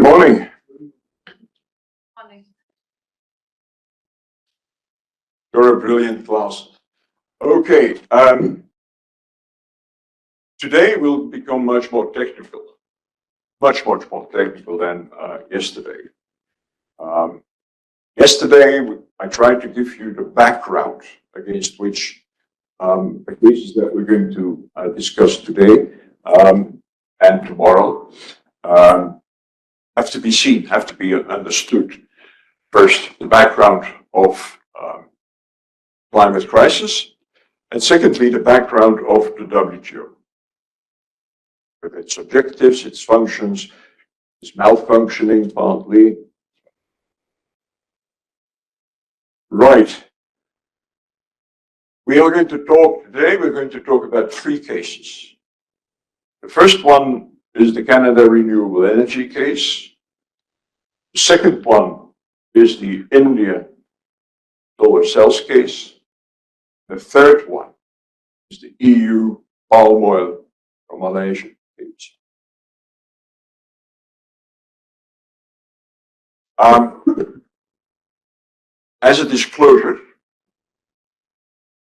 morning. Morning. You're a brilliant class. Okay. Today will become much more technical. Much more technical than yesterday. Yesterday, I tried to give you the background against which the cases that we're going to discuss today and tomorrow have to be seen, have to be understood. First, the background of climate crisis, and secondly, the background of the WTO. With its objectives, its functions, its malfunctioning partly. Right. We are going to talk today, we're going to talk about three cases. The first one is the Canada Renewable Energy case. The second one is the India solar cells case. The third one is the EU palm oil from Malaysia case. As a disclosure,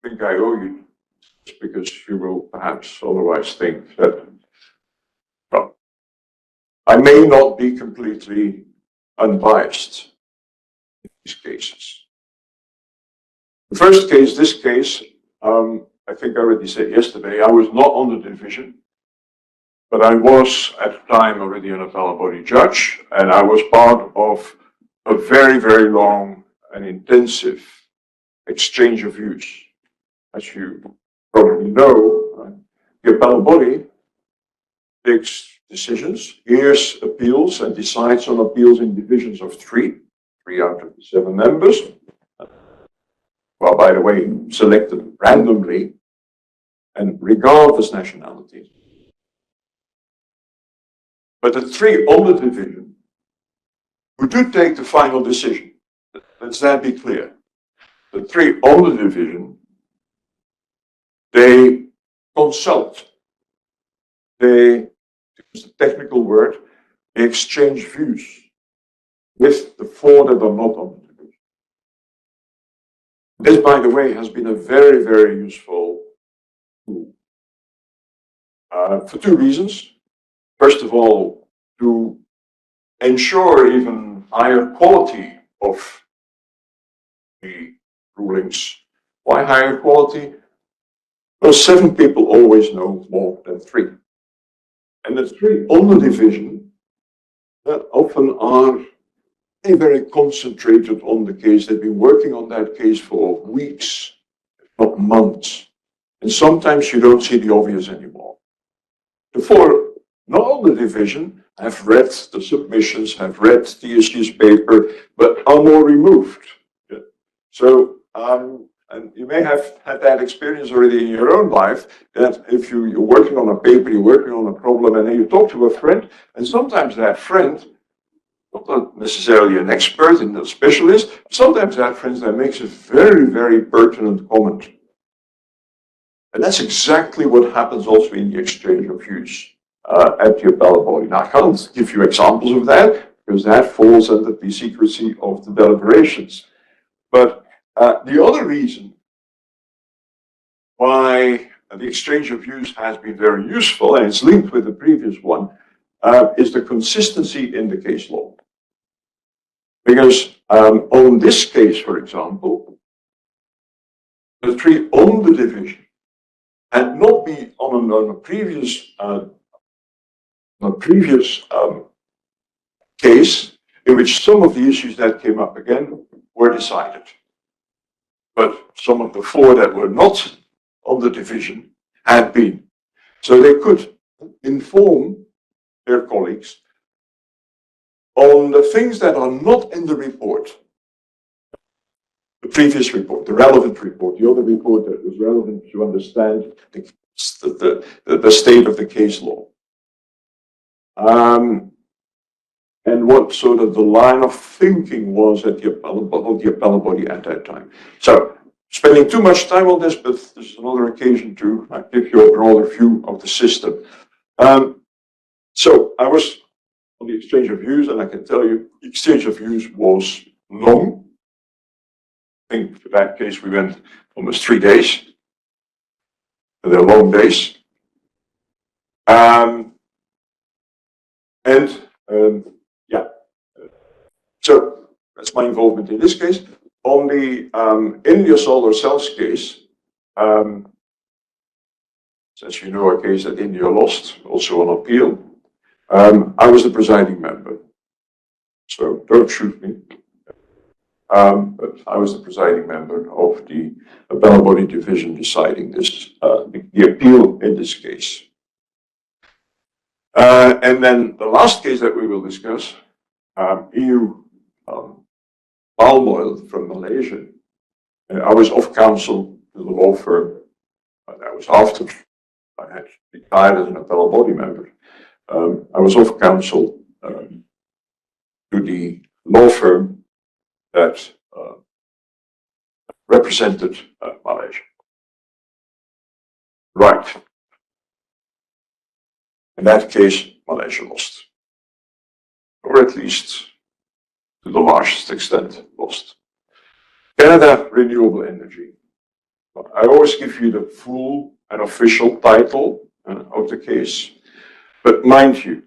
I think I owe you this because you will perhaps otherwise think that, well, I may not be completely unbiased in these cases. The first case, this case, I think I already said yesterday, I was not on the division, but I was at the time already an appellate body judge, and I was part of a very, very long and intensive exchange of views. As you probably know, the appellate body takes decisions, hears appeals, and decides on appeals in divisions of three out of the 7 members. Well, by the way, selected randomly and regardless nationality. But the 3 on the division who do take the final decision, let's that be clear. The 3 on the division, they consult, they use the technical word, they exchange views with the 4 that are not on the division. This, by the way, has been a very, very useful tool for 2 reasons. First of all, to ensure even higher quality of the rulings. Why higher quality? Well, 7 people always know more than 3. And the 3 on the division that often are very concentrated on the case. They've been working on that case for weeks, if not months. And sometimes you don't see the obvious anymore. The 4 not on the division have read the submissions, have read TSG's paper, but are more removed. Yeah. So, and you may have had that experience already in your own life, that if you're working on a paper, you're working on a problem, and then you talk to a friend, and sometimes that friend, not necessarily an expert and a specialist, sometimes that friend that makes a very, very pertinent comment. And that's exactly what happens also in the exchange of views at the appellate body. Now, I can't give you examples of that, because that falls under the secrecy of the deliberations. But the other reason why the exchange of views has been very useful, and it's linked with the previous one, is the consistency in the case law. Because on this case, for example, the 3 on the division had not been on a previous case in which some of the issues that came up again were decided. But some of the 4 that were not on the division had been. So they could inform their colleagues on the things that are not in the report. The previous report, the relevant report, the other report that was relevant to understand the state of the case law. And what sort of the line of thinking was at the appellate body at that time. So, spending too much time on this, but this is another occasion to give you a broader view of the system. So I was on the exchange of views, and I can tell you, the exchange of views was long. I think for that case we went almost 3 days. They're long days. Yeah, so that's my involvement in this case. On the India solar cells case, as you know, a case that India lost, also on appeal, I was the presiding member. So don't shoot me. But I was the presiding member of the appellate body division deciding this, the appeal in this case. And then the last case that we will discuss, EU palm oil from Malaysia. I was off counsel to the law firm. That was after I had retired as an appellate body member. I was off counsel to the law firm that represented Malaysia. Right. In that case, Malaysia lost. Or at least, to the largest extent, lost. Canada Renewable Energy. I always give you the full and official title of the case. But mind you,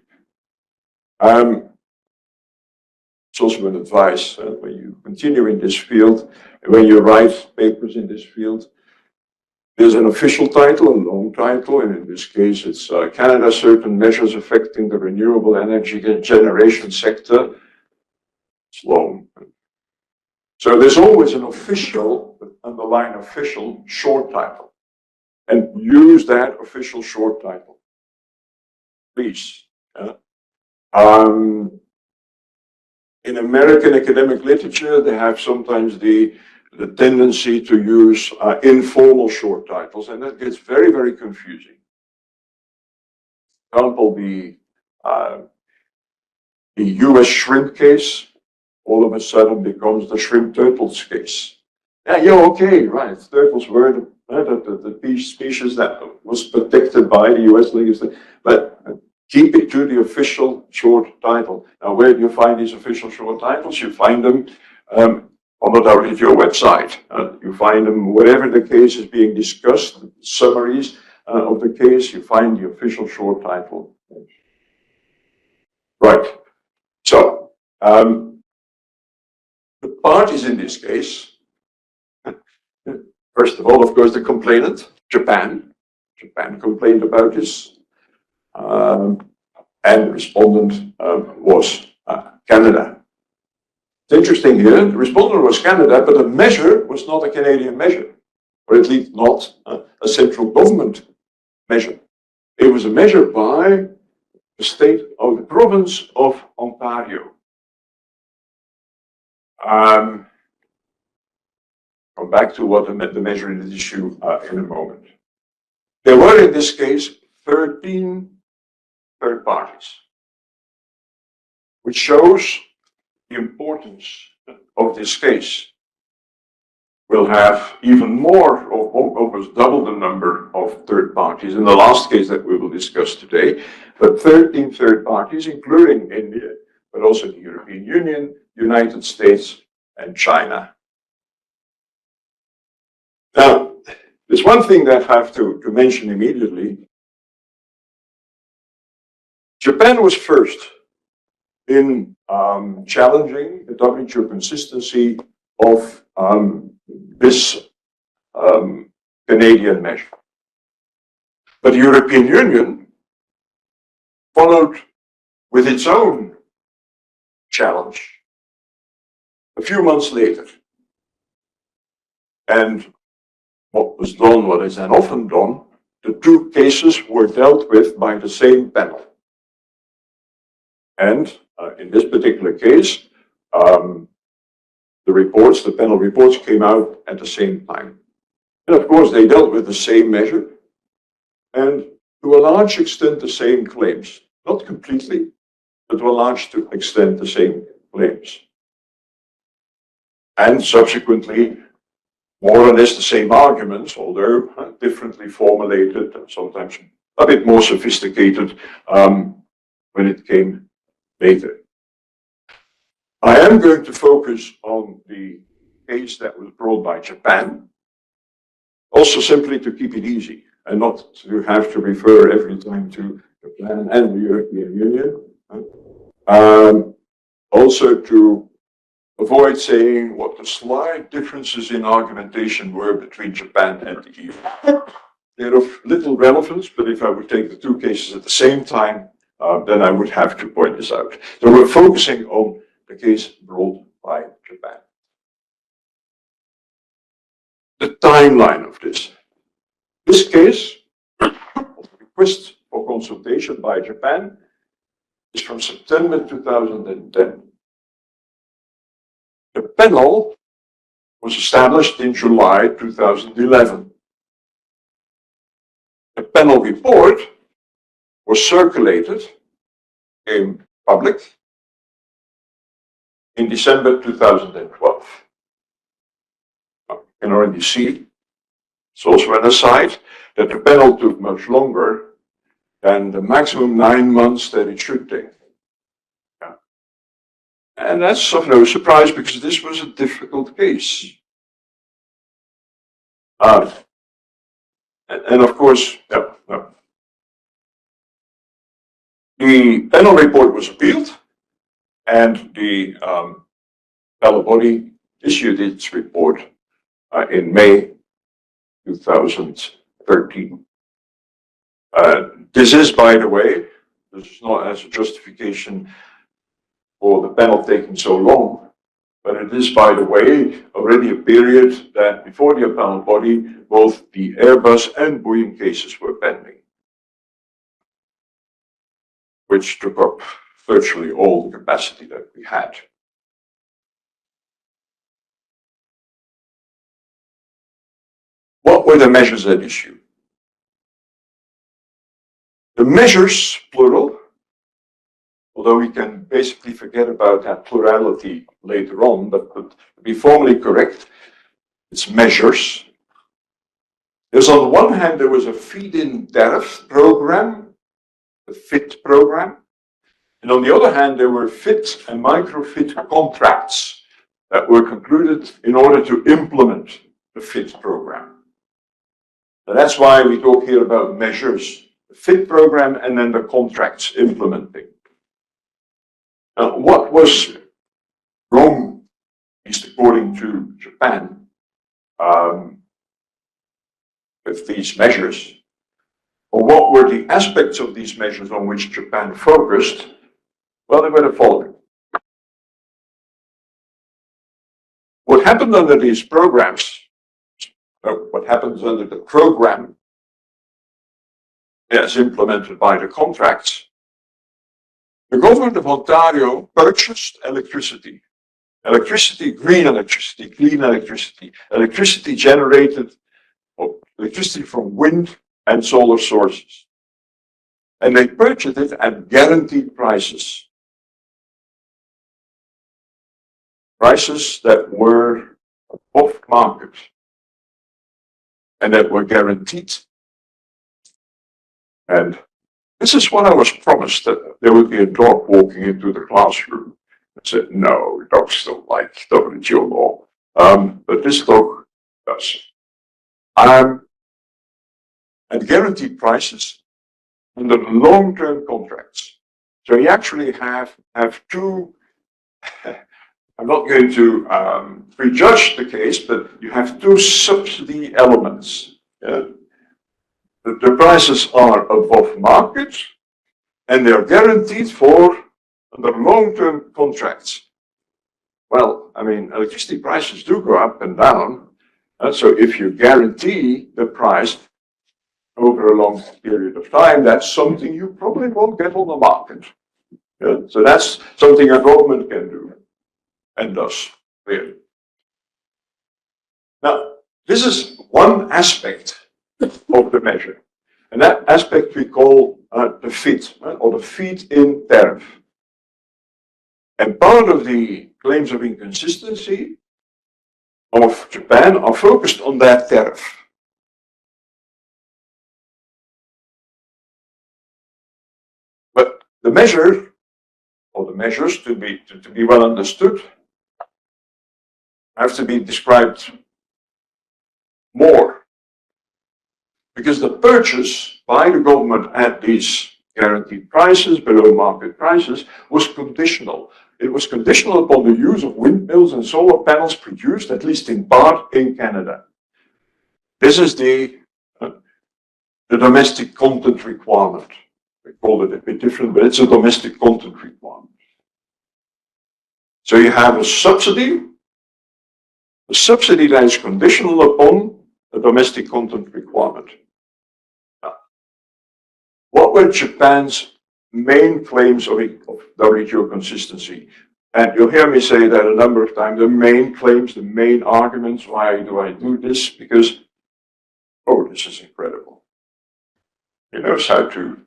it's also an advice when you continue in this field, when you write papers in this field, there's an official title, a long title, and in this case it's Canada Certain Measures Affecting the Renewable Energy Generation Sector. It's long. So there's always an official, underline official, short title. And use that official short title. Please. In American academic literature, they have sometimes the tendency to use informal short titles, and that gets very, very confusing. For example, the US shrimp case all of a sudden becomes the shrimp turtles case. Yeah, okay, right. Turtles were the species that was protected by the US legislation, but keep it to the official short title. Now, where do you find these official short titles? You find them on the WTO website. You find them wherever the case is being discussed, summaries of the case, you find the official short title. Right. So, the parties in this case, first of all, of course, the complainant, Japan. Japan complained about this. And the respondent was Canada. It's interesting here, the respondent was Canada, but the measure was not a Canadian measure, or at least not a central government measure. It was a measure by the state of the province of Ontario. Come back to what the measure is issue in a moment. There were in this case 13 third parties, which shows the importance of this case. We'll have even more, or almost double the number of third parties in the last case that we will discuss today, but 13 third parties, including India, but also the European Union, United States, and China. Now, there's one thing that I have to mention immediately. Japan was first in challenging the WTO consistency of this Canadian measure. But the European Union followed with its own challenge a few months later. And what was done, what is then often done, the two cases were dealt with by the same panel. And in this particular case, the panel reports came out at the same time. And of course, they dealt with the same measure and to a large extent the same claims. Not completely, but to a large extent the same claims. And subsequently, more or less the same arguments, although differently formulated and sometimes a bit more sophisticated when it came later. I am going to focus on the case that was brought by Japan, also simply to keep it easy and not to have to refer every time to Japan and the European Union. Also to avoid saying what the slight differences in argumentation were between Japan and the EU. They're of little relevance, but if I would take the two cases at the same time, then I would have to point this out. So we're focusing on the case brought by Japan. The timeline of this. This case, request for consultation by Japan, is from September 2010. The panel was established in July 2011. The panel report was circulated in public in December 2012. You can already see, it's also an aside, that the panel took much longer than the maximum 9 months that it should take. And that's of no surprise because this was a difficult case. And of course, the panel report was appealed and the appellate body issued its report in May 2013. This is, by the way, this is not as a justification for the panel taking so long, but it is, by the way, already a period that before the appellate body, both the Airbus and Boeing cases were pending, which took up virtually all the capacity that we had. What were the measures at issue? The measures, plural, although we can basically forget about that plurality later on, but to be formally correct, it's measures. There's on the one hand, there was a feed-in tariff program, the FIT program, and on the other hand, there were FIT and micro-FIT contracts that were concluded in order to implement the FIT program. And that's why we talk here about measures, the FIT program and then the contracts implementing. Now, what was wrong, at least according to Japan, with these measures? Or what were the aspects of these measures on which Japan focused? Well, they were the following. What happened under these programs, what happens under the program as implemented by the contracts, the government of Ontario purchased electricity. Electricity, green electricity, clean electricity, electricity generated, electricity from wind and solar sources. And they purchased it at guaranteed prices. Prices that were above market and that were guaranteed. And this is what I was promised, that there would be a dog walking into the classroom. I said, no, dogs don't like WTO law. But this dog does. At guaranteed prices under long-term contracts. So you actually have two, I'm not going to prejudge the case, but you have two subsidy elements. The prices are above market and they are guaranteed for under long-term contracts. Well, I mean, electricity prices do go up and down. So if you guarantee the price over a long period of time, that's something you probably won't get on the market. So that's something a government can do and does, really. Now, this is one aspect of the measure. And that aspect we call the FIT, or the feed-in tariff. And part of the claims of inconsistency of Japan are focused on that tariff. But the measure, or the measures to be well understood have to be described more. Because the purchase by the government at these guaranteed prices, below market prices, was conditional. It was conditional upon the use of windmills and solar panels produced, at least in part, in Canada. This is the domestic content requirement. We call it a bit different, but it's a domestic content requirement. So you have a subsidy that is conditional upon a domestic content requirement. Now, what were Japan's main claims of WTO consistency? And you'll hear me say that a number of times, the main claims, the main arguments, why do I do this? Because, oh, this is incredible. He knows how to.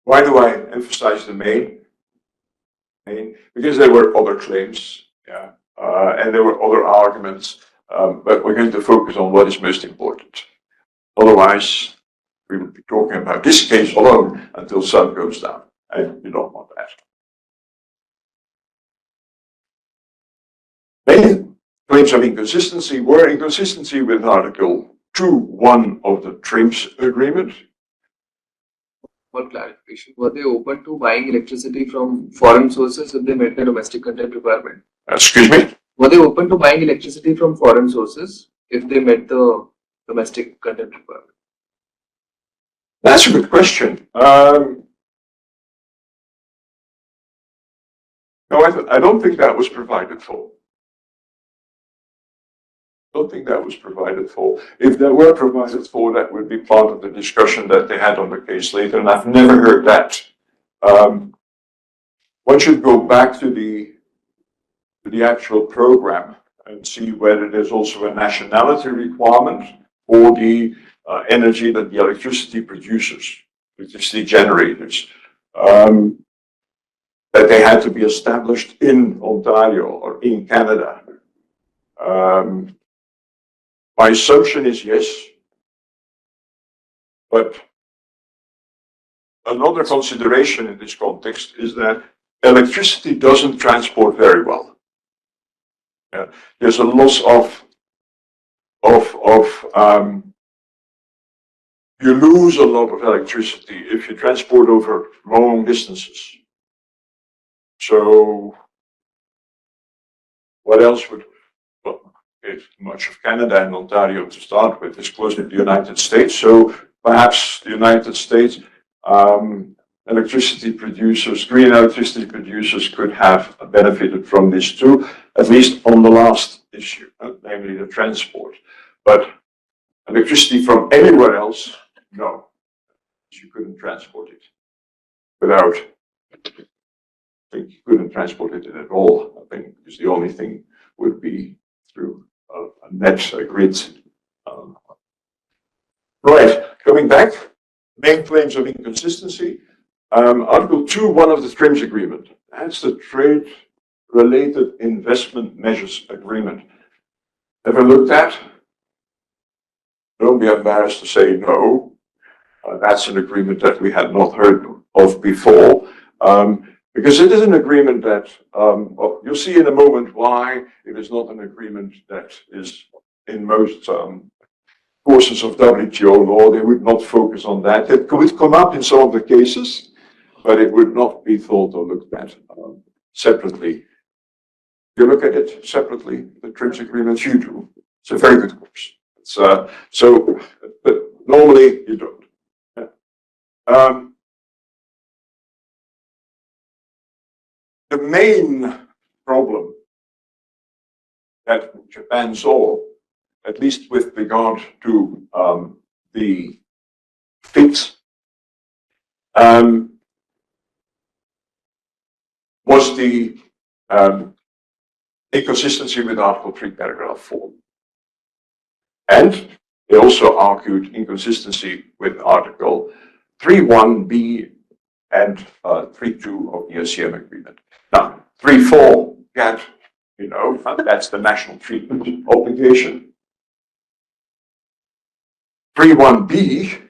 Why do I emphasize the main? Because there were other claims, yeah, and there were other arguments, but we're going to focus on what is most important. Otherwise, we will be talking about this case alone until sun goes down, and you don't want that. Main claims of inconsistency were inconsistency with Article 2.1 of the TRIMS agreement. For clarification, were they open to buying electricity from foreign sources if they met the domestic content requirement? Excuse me? Were they open to buying electricity from foreign sources if they met the domestic content requirement? That's a good question. No, I don't think that was provided for. I don't think that was provided for. If that were provided for, that would be part of the discussion that they had on the case later, and I've never heard that. One should go back to the actual program and see whether there's also a nationality requirement for the energy that the electricity producers, electricity generators, that they had to be established in Ontario or in Canada. My assumption is yes, but another consideration in this context is that electricity doesn't transport very well. Yeah. There's a loss you lose a lot of electricity if you transport over long distances. So what else would, well, much of Canada and Ontario to start with is close to the United States. So perhaps the United States electricity producers, green electricity producers could have benefited from this too, at least on the last issue, namely the transport. But electricity from anywhere else, no, you couldn't transport it without, I think you couldn't transport it at all, I think, because the only thing would be through a net, a grid. Right, coming back, main claims of inconsistency. Article 2.1 of the TRIMS agreement. That's the Trade-Related Investment Measures Agreement. Ever looked at? Don't be embarrassed to say no. That's an agreement that we had not heard of before. Because it is an agreement that, well, you'll see in a moment why it is not an agreement that is in most courses of WTO law. They would not focus on that. It could come up in some of the cases, but it would not be thought or looked at separately. You look at it separately, the TRIMS agreements, you do. It's a very good course. It's, but normally you don't. The main problem that Japan saw, at least with regard to the FIT, was the inconsistency with Article 3, paragraph 4. And they also argued inconsistency with Article 3.1b and 3.2 of the SCM agreement. Now, 3.4 GATT, you know, that's the national treatment obligation. 3.1b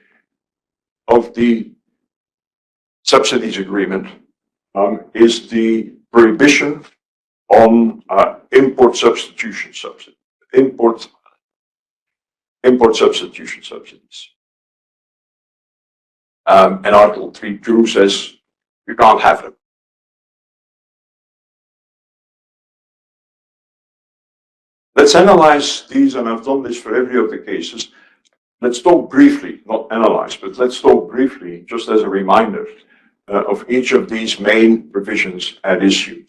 of the subsidies agreement is the prohibition on import substitution subsidies. Import substitution subsidies. And Article 3.2 says you can't have them. Let's analyze these, and I've done this for every of the cases. Let's talk briefly, not analyze, but let's talk briefly, just as a reminder, of each of these main provisions at issue.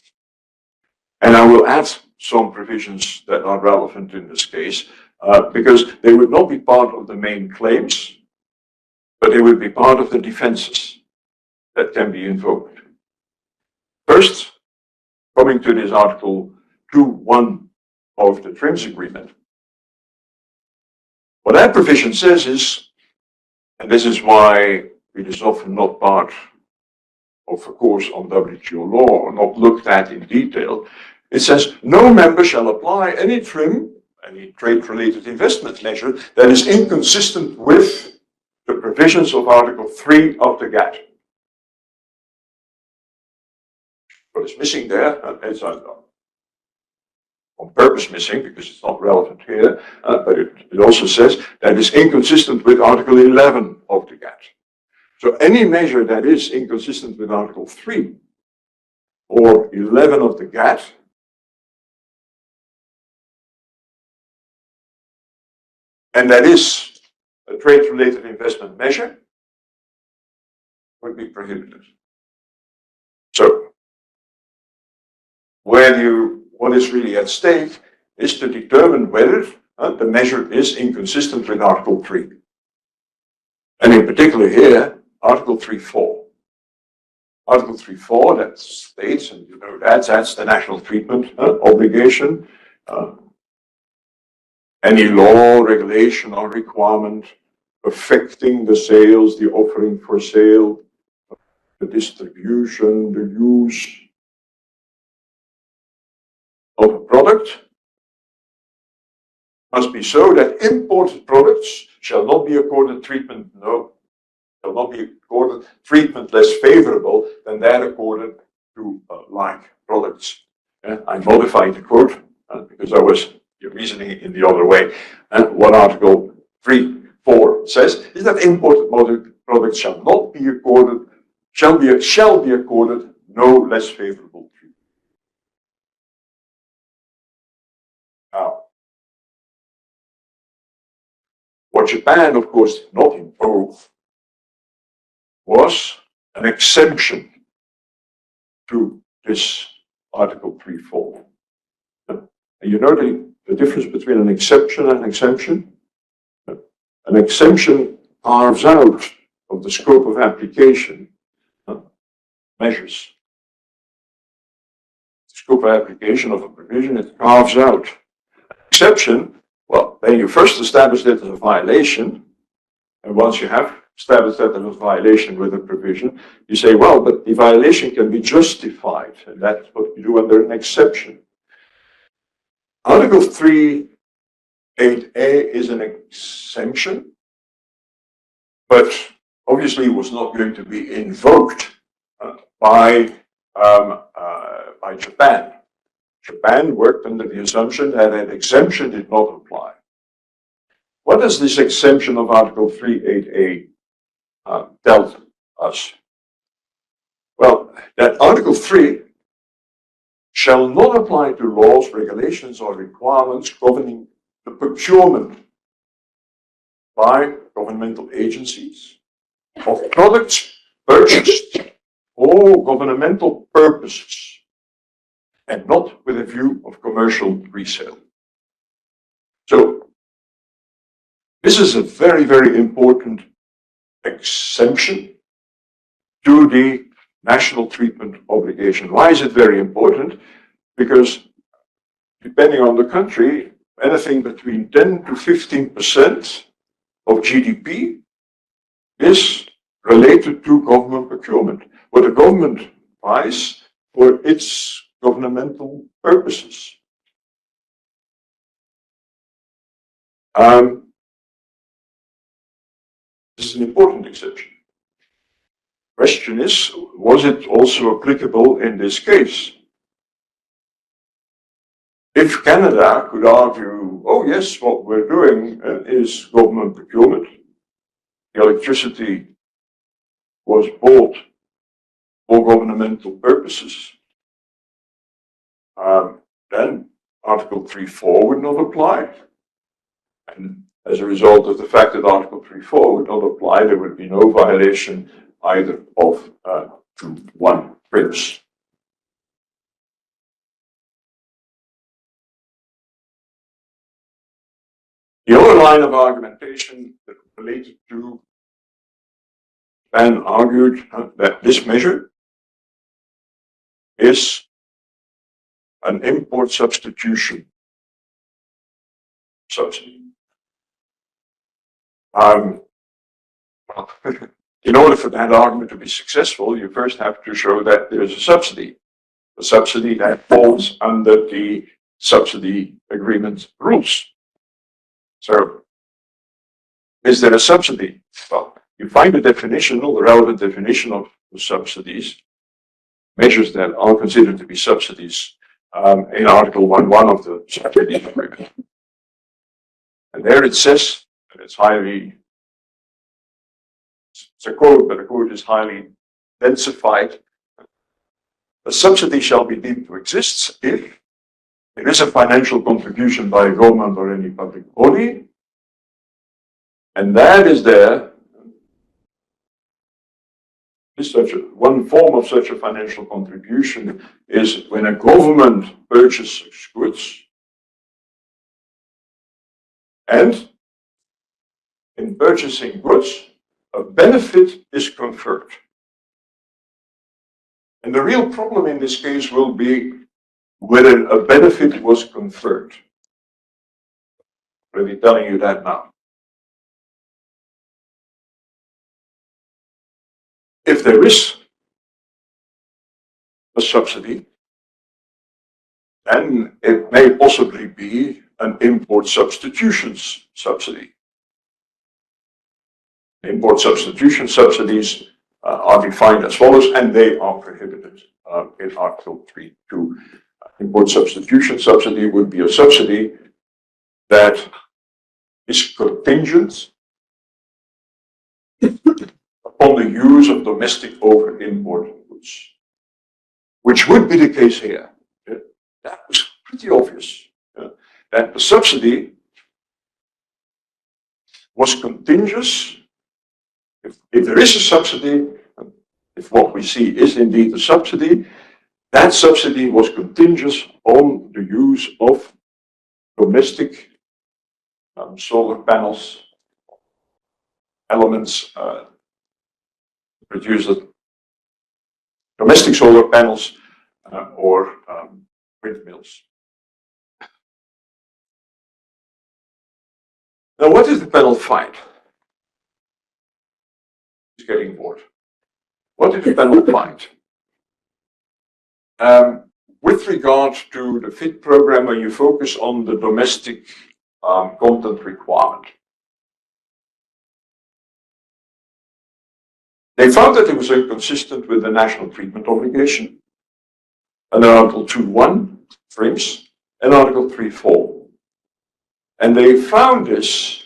And I will add some provisions that are relevant in this case, because they would not be part of the main claims, but they would be part of the defenses that can be invoked. First, coming to this Article 2.1 of the TRIMS agreement, what that provision says is, and this is why it is often not part of a course on WTO law or not looked at in detail, it says no member shall apply any TRIM, any trade-related investment measure, that is inconsistent with the provisions of Article 3 of the GATT. What is missing there, it's on purpose missing because it's not relevant here, but it also says that is inconsistent with Article 11 of the GATT. So any measure that is inconsistent with Article 3 or 11 of the GATT and that is a trade-related investment measure would be prohibited. So what is really at stake is to determine whether the measure is inconsistent with Article 3. And in particular here, Article 3.4. Article 3.4 that states, and you know that's the national treatment obligation. Any law, regulation, or requirement affecting the sales, the offering for sale, the distribution, the use of a product must be so that imported products shall not be accorded treatment, shall not be accorded treatment less favorable than that accorded to like products. I modified the quote because I was reasoning in the other way. What Article 3.4 says is that imported products shall not be accorded, shall be accorded no less favorable treatment. Now, what Japan, of course, did not impose was an exemption to this Article 3.4. And you know the difference between an exception and an exemption? An exemption carves out of the scope of application measures. The scope of application of a provision, it carves out. Exception, well, then you first establish that as a violation, and once you have established that as a violation with a provision, you say, well, but the violation can be justified, and that's what you do under an exception. Article 3.8a is an exemption, but obviously was not going to be invoked by Japan. Japan worked under the assumption that an exemption did not apply. What does this exemption of Article 3.8a tell us? Well, that Article 3 shall not apply to laws, regulations, or requirements governing the procurement by governmental agencies of products purchased for governmental purposes and not with a view of commercial resale. So, this is a very, very important exemption to the national treatment obligation. Why is it very important? Because depending on the country, anything between 10 to 15% of GDP is related to government procurement, what the government buys for its governmental purposes. This is an important exception. Question is, was it also applicable in this case? If Canada could argue, oh yes, what we're doing is government procurement, the electricity was bought for governmental purposes, then Article 3.4 would not apply. And as a result of the fact that Article 3.4 would not apply, there would be no violation either of 2.1 PRIPS. The other line of argumentation that related to and argued that this measure is an import substitution subsidy. In order for that argument to be successful, you first have to show that there's a subsidy that falls under the subsidy agreement rules. So, is there a subsidy? Well, you find the definition, or the relevant definition of the subsidies, measures that are considered to be subsidies, in Article 1.1 of the subsidy agreement. And there it says, and it's highly, it's a quote, but the quote is highly densified. A subsidy shall be deemed to exist if there is a financial contribution by a government or any public body, and that is there. One form of such a financial contribution is when a government purchases goods, and in purchasing goods, a benefit is conferred. And the real problem in this case will be whether a benefit was conferred. I'm already telling you that now. If there is a subsidy, then it may possibly be an import substitutions subsidy. Import substitution subsidies are defined as follows, and they are prohibited in Article 3.2. Import substitution subsidy would be a subsidy that is contingent upon the use of domestic over import goods, which would be the case here. That was pretty obvious, that the subsidy was contingent. If there is a subsidy, if what we see is indeed a subsidy, that subsidy was contingent on the use of domestic solar panels, elements produced domestic solar panels or windmills. Now, what did the panel find? It's getting bored. What did the panel find? With regard to the FIT program, where you focus on the domestic content requirement, they found that it was inconsistent with the national treatment obligation under Article 2.1 frames and Article 3.4. And they found this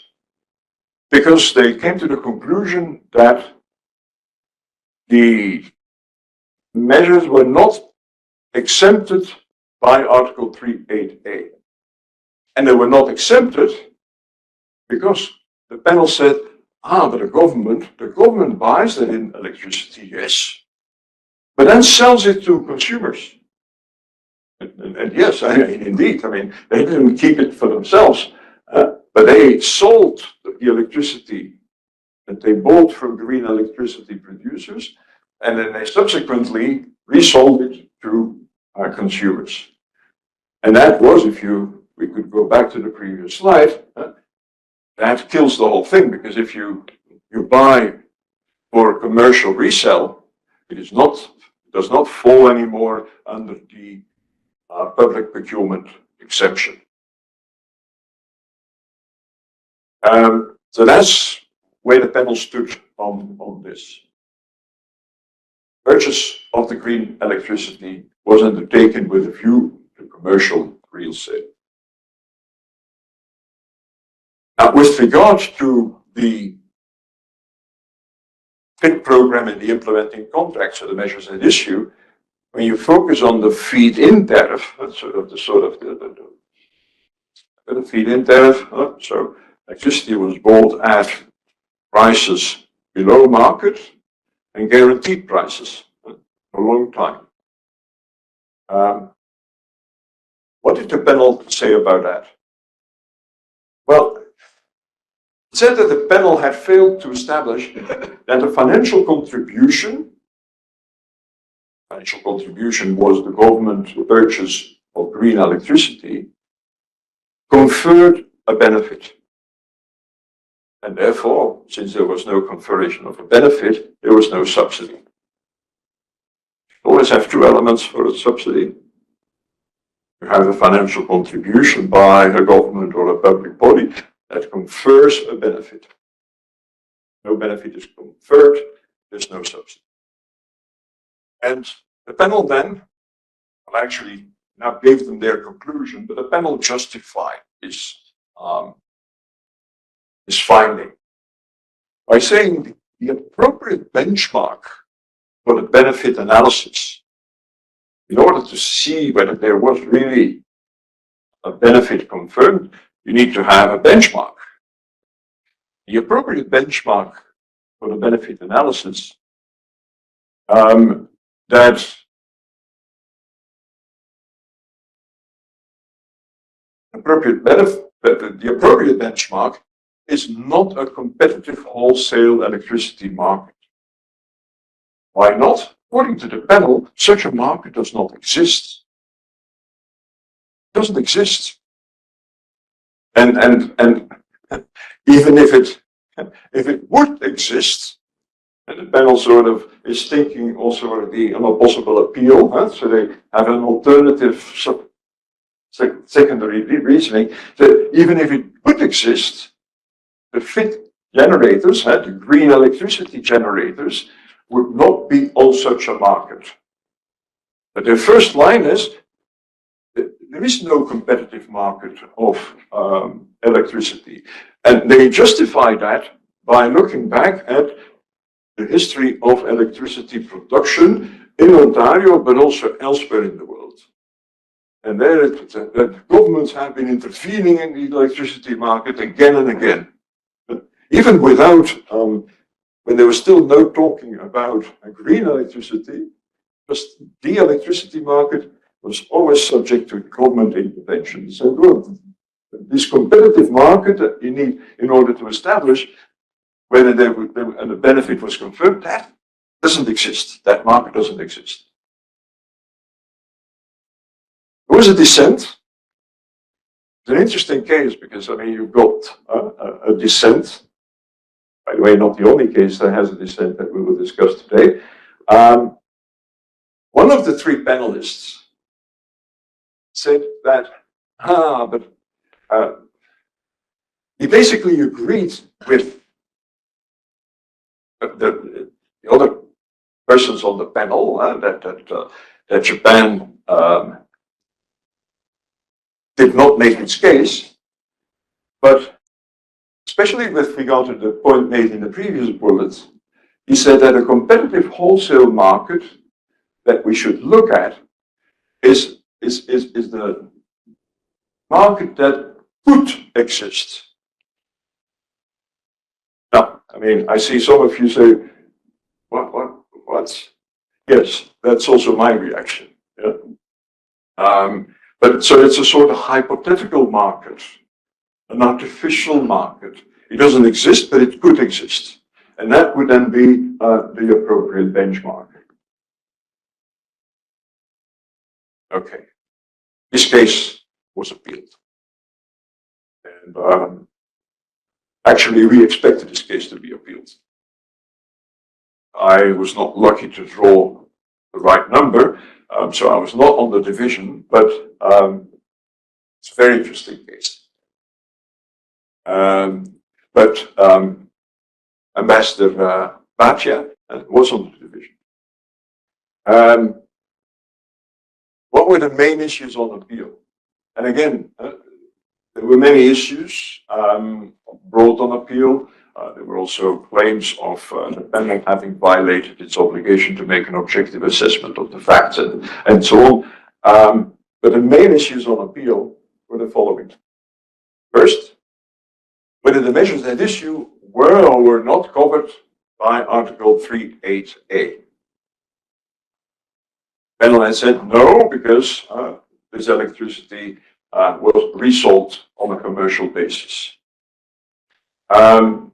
because they came to the conclusion that the measures were not exempted by Article 3.8a. And they were not exempted because the panel said, but the government buys that in electricity, yes, but then sells it to consumers. And yes, indeed, they didn't keep it for themselves, but they sold the electricity that they bought from green electricity producers, and then they subsequently resold it to consumers. And that was, we could go back to the previous slide, that kills the whole thing, because if you buy for commercial resale, it does not fall anymore under the public procurement exception. So that's where the panel stood on this. purchase of the green electricity was undertaken with a view to commercial real sale. Now, with regard to the FIT program and the implementing contracts, so the measures at issue, when you focus on the feed-in tariff, the feed-in tariff, so electricity was bought at prices below market and guaranteed prices for a long time. What did the panel say about that? Well, it said that the panel had failed to establish that the financial contribution was the government purchase of green electricity, conferred a benefit. And therefore, since there was no conferration of a benefit, there was no subsidy. You always have two elements for a subsidy. You have a financial contribution by a government or a public body that confers a benefit. No benefit is conferred, there's no subsidy. And the panel then, well, actually now gave them their conclusion, but the panel justified this finding by saying the appropriate benchmark for the benefit analysis, in order to see whether there was really a benefit confirmed, you need to have a benchmark. The appropriate benchmark for the benefit analysis the appropriate benchmark is not a competitive wholesale electricity market. Why not? According to the panel, such a market does not exist. It doesn't exist. And even if it would exist, and the panel sort of is thinking also of a possible appeal, so they have an alternative secondary reasoning, that even if it would exist, the FIT generators, the green electricity generators, would not be on such a market. But their first line is, there is no competitive market of electricity. And they justify that by looking back at the history of electricity production in Ontario, but also elsewhere in the world. And there, the governments have been intervening in the electricity market again and again. But even without, when there was still no talking about a green electricity, just the electricity market was always subject to government intervention. So good. This competitive market that you need in order to establish whether and the benefit was confirmed, that doesn't exist. That market doesn't exist. There was a dissent. It's an interesting case because, I mean, you've got a dissent. By the way, not the only case that has a dissent that we will discuss today. One of the three panelists said that, he basically agreed with the other persons on the panel that Japan did not make its case, but especially with regard to the point made in the previous bullet, he said that a competitive wholesale market that we should look at is the market that could exist. Now, I mean, I see some of you say, what? Yes, that's also my reaction. Yeah? But so it's a sort of hypothetical market, an artificial market. It doesn't exist, but it could exist. And that would then be the appropriate benchmark. Okay. This case was appealed. And actually, we expected this case to be appealed. I was not lucky to draw the right number, so I was not on the division, but it's a very interesting case. But Ambassador Bossche was on the division. What were the main issues on appeal? And again, there were many issues brought on appeal. There were also claims of the panel having violated its obligation to make an objective assessment of the facts and so on. But the main issues on appeal were the following. First, whether the measures at issue were or were not covered by Article 3.8a. Panel has said no, because this electricity was resold on a commercial basis. And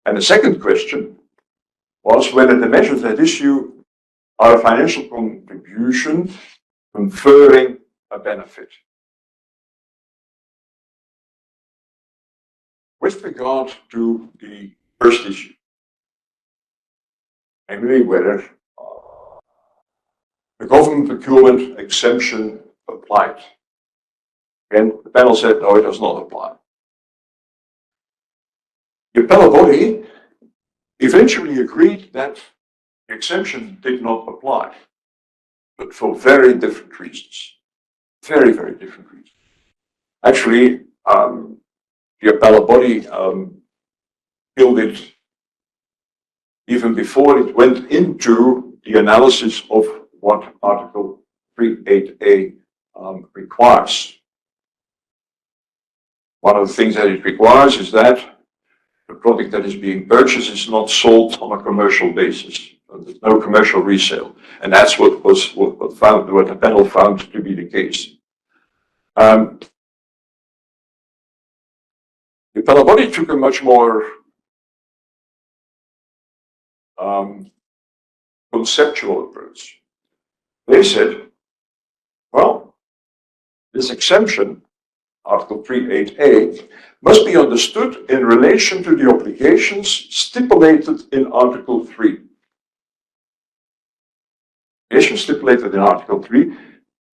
the second question was whether the measures at issue are a financial contribution conferring a benefit. With regard to the first issue, namely whether the government procurement exemption applied. Again, the panel said no, it does not apply. The appellate body eventually agreed that the exemption did not apply, but for very different reasons. Very, very different reasons. Actually, the appellate body built it even before it went into the analysis of what Article 3.8a requires. One of the things that it requires is that the product that is being purchased is not sold on a commercial basis. There's no commercial resale, and that's what the panel found to be the case. The appellate body took a much more conceptual approach. They said, well, this exemption, Article 3.8a, must be understood in relation to the obligations stipulated in Article 3. Obligations stipulated in Article 3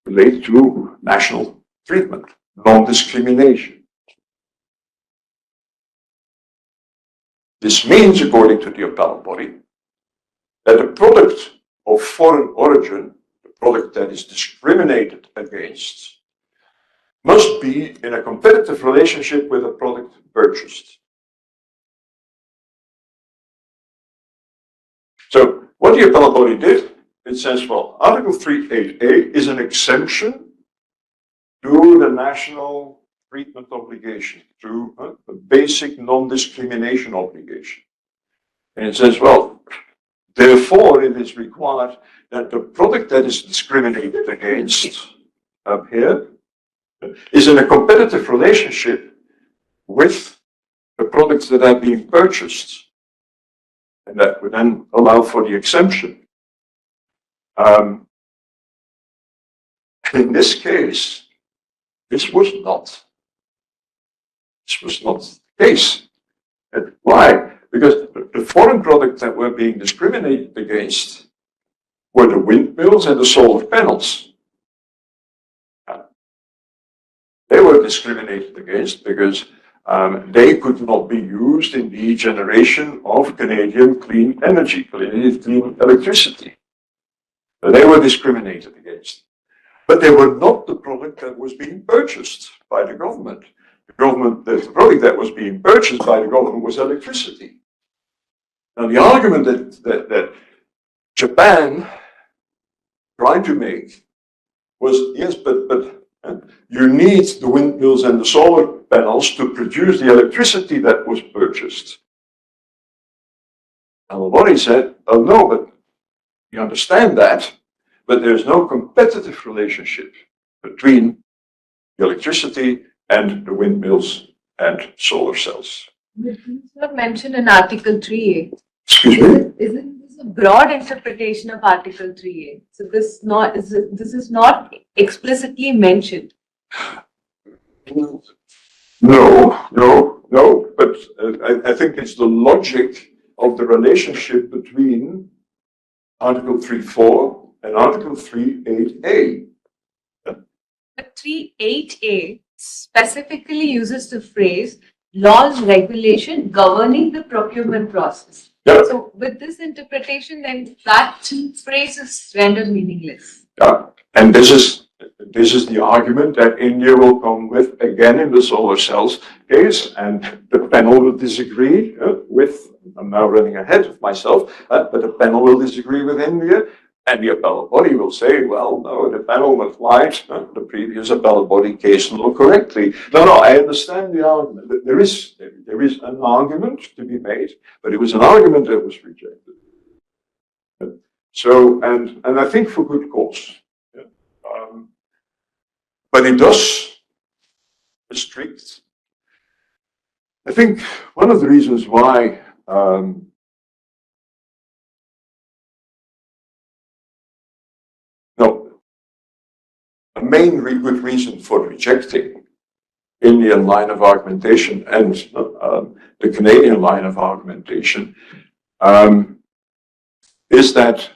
relate to national treatment, non-discrimination. This means, according to the appellate body, that a product of foreign origin, the product that is discriminated against, must be in a competitive relationship with a product purchased. So what the appellate body did, it says, well, Article 3.8a is an exemption to the national treatment obligation, to the basic non-discrimination obligation. And it says, well, therefore it is required that the product that is discriminated against up here is in a competitive relationship with the products that are being purchased. And that would then allow for the exemption. In this case, this was not the case. And why? Because the foreign products that were being discriminated against were the windmills and the solar panels. They were discriminated against because they could not be used in the generation of Canadian clean energy, clean electricity. So they were discriminated against. But they were not the product that was being purchased by the government. The product that was being purchased by the government was electricity. Now the argument that Japan tried to make was, yes, but you need the windmills and the solar panels to produce the electricity that was purchased. And Bossche said, oh no, but you understand that, but there's no competitive relationship between the electricity and the windmills and solar cells. This is not mentioned in Article 3A. Excuse me? Isn't this a broad interpretation of Article 3A? So this is not explicitly mentioned. No, but I think it's the logic of the relationship between Article 3.4 and Article 3.8a. But 3.8a specifically uses the phrase laws regulation governing the procurement process. Yeah. So with this interpretation, then that phrase is rendered meaningless. Yeah. And this is the argument that India will come with again in the solar cells case, and the panel will disagree with. I'm now running ahead of myself, but the panel will disagree with India, and the appellate body will say, well, no, the panel applied the previous appellate body case law correctly. No, I understand the argument. There is an argument to be made, but it was an argument that was rejected. So, and I think for good cause. But it does restrict. I think one of the reasons why a main good reason for rejecting Indian line of argumentation and the Canadian line of argumentation is that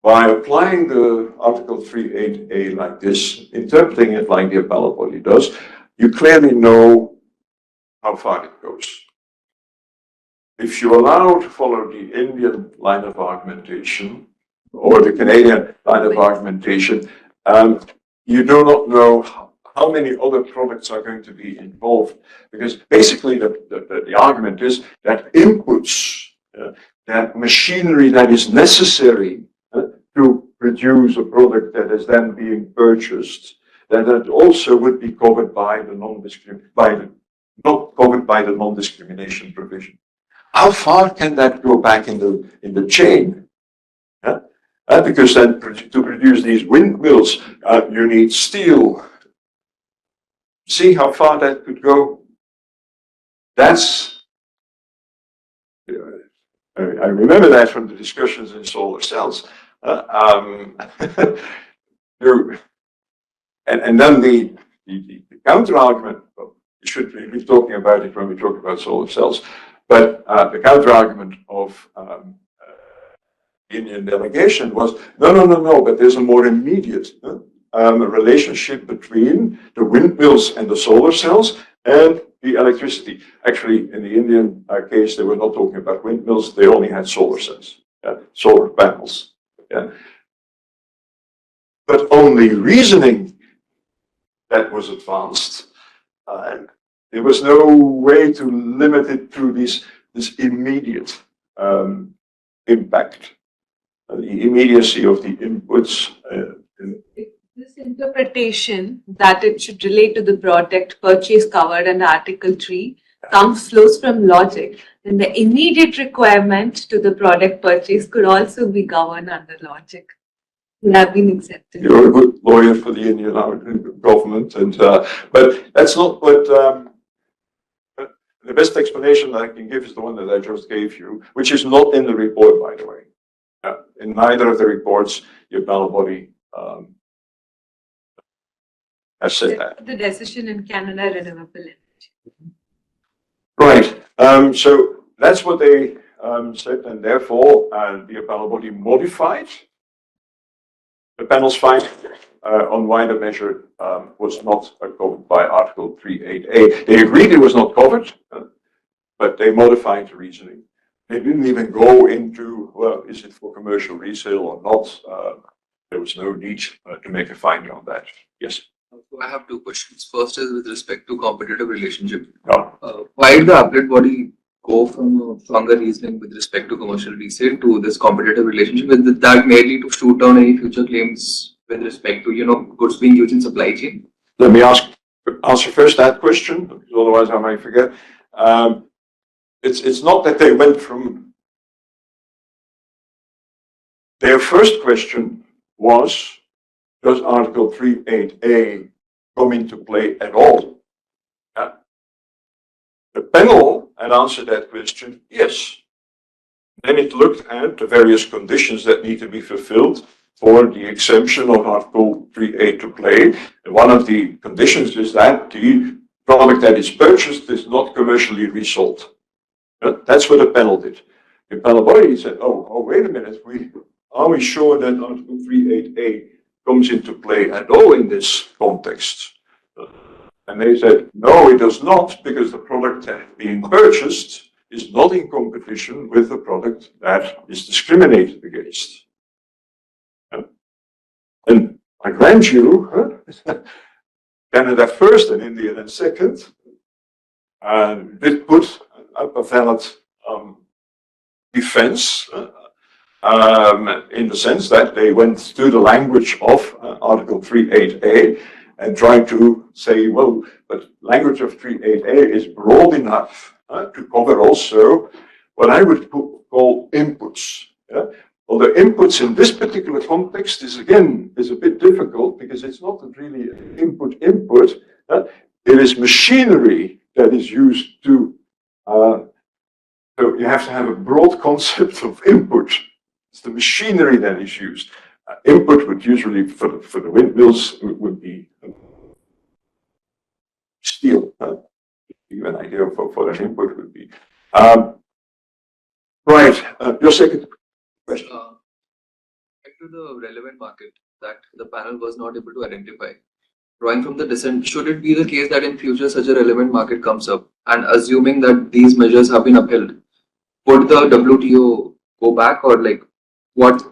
by applying the Article 3.8a like this, interpreting it like the appellate body does, you clearly know how far it goes. If you allow to follow the Indian line of argumentation or the Canadian line of argumentation, you do not know how many other products are going to be involved. Because basically the argument is that inputs, that machinery that is necessary to produce a product that is then being purchased, that also would be covered by the not covered by the non-discrimination provision. How far can that go back in the chain? Because then to produce these windmills, you need steel. See how far that could go? That's, I remember that from the discussions in solar cells. And then the counter argument, well, we should be talking about it when we talk about solar cells, but the counter argument of the Indian delegation was, no, but there's a more immediate relationship between the windmills and the solar cells and the electricity. Actually, in the Indian case, they were not talking about windmills, they only had solar cells, solar panels. Yeah. But only reasoning that was advanced, there was no way to limit it to this immediate impact, the immediacy of the inputs. This interpretation that it should relate to the product purchase covered under Article 3 flows from logic, then the immediate requirement to the product purchase could also be governed under logic. Would have been accepted. You're a good lawyer for the Indian government, and but that's not what. The best explanation that I can give is the one that I just gave you, which is not in the report, by the way. In neither of the reports, the appellate body has said that. The decision in Canada Renewable Energy. Right. So that's what they said, and therefore the appellate body modified the panel's finding on why the measure was not covered by Article 3.8a. They agreed it was not covered, but they modified the reasoning. They didn't even go into, well, is it for commercial resale or not? There was no need to make a finding on that. Yes. So I have two questions. First is with respect to competitive relationship. Yeah. Why did the appellate body go from a stronger reasoning with respect to commercial resale to this competitive relationship? Is that merely to shoot down any future claims with respect to, goods being used in supply chain? Let me answer first that question, because otherwise I might forget. It's not that they went from. Their first question was, does Article 3.8a come into play at all? The panel had answered that question, yes. Then it looked at the various conditions that need to be fulfilled for the exemption of Article 3.8 to play. And one of the conditions is that the product that is purchased is not commercially resold. That's what the panel did. The panel body said, oh, wait a minute, are we sure that Article 3.8a comes into play at all in this context? And they said, no, it does not, because the product that is being purchased is not in competition with the product that is discriminated against. And I grant you, Canada first and India then second, did put a valid defense in the sense that they went to the language of Article 3.8a and tried to say, well, but language of 3.8a is broad enough to cover also what I would call inputs. Yeah? Well, the inputs in this particular context is again a bit difficult because it's not really an input. It is machinery that is used to. So you have to have a broad concept of input. It's the machinery that is used. Input would usually for the windmills would be steel. Give you an idea of what an input would be. Right. Your second question. To the relevant market that the panel was not able to identify. Drawing from the dissent, should it be the case that in future such a relevant market comes up, and assuming that these measures have been upheld, would the WTO go back, or like what